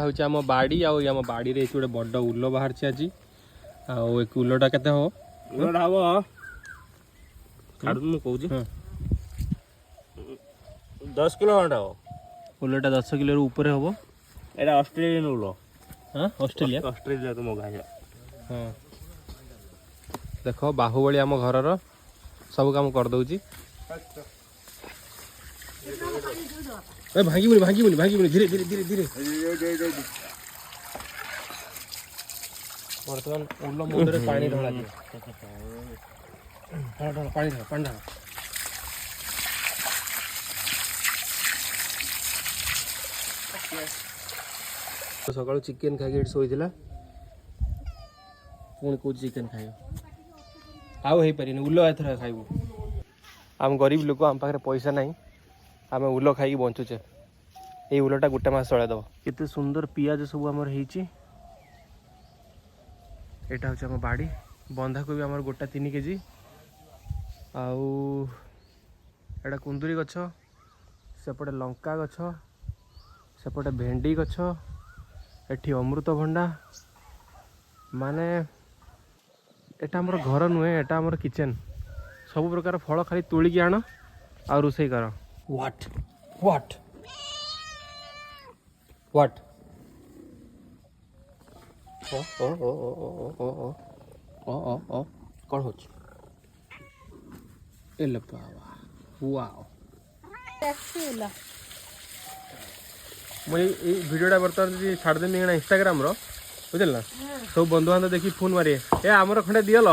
हूँ आम बाड़ी आम बाड़ी रे गोटे बड़ उल बाहर आज उलटा के हम उलटा हम कहूँ 10 किलो खंड हम उलटा 10 किलो ऊपर हम एटा ऑस्ट्रेलियन उल। हाँ ऑस्ट्रेलिया ऑस्ट्रेलिया तो मगा हाँ देख बाहुबली आम घर सब काम कर दौची भांगी धीरे धीरे धीरे धीरे बर्तमान उल मुंडे पानी ढला पानी ढाल सकाल चिकेन खाई शोला पुणी कौ चिकेन खाइब आउ हो पारे उल एथर खाइबू आम गरीब लोक आम पाखे पैसा नहीं आम उल खाई बंचुचे ये उलटा गोटे मास चल दब केते सुंदर पियाज सब आमर होइची एटा होचे आम बाड़ी बंधाकोबी आमर गोटा 3 केजी आउ एटा कुंदुरी गछ सेपटे लंका गछ सेपटे भेंडी गछ एठी अमृतभंडा माने एटा हमर घर नुहे एटा हमर किचन सब प्रकार फल खाली तोलिकी आण आ रोषे कर व्हाट व्हाट व्हाट ओ ओ ओ ओ ओ ओ ओ ओ कौन हो एल बाबा वाओ मुझे भिडियोटा बर्तमान छाड़देमी इंस्टाग्राम रो बुझल ना सब बंधु बांधव देखी फोन मारे ए आमर खंडे दियल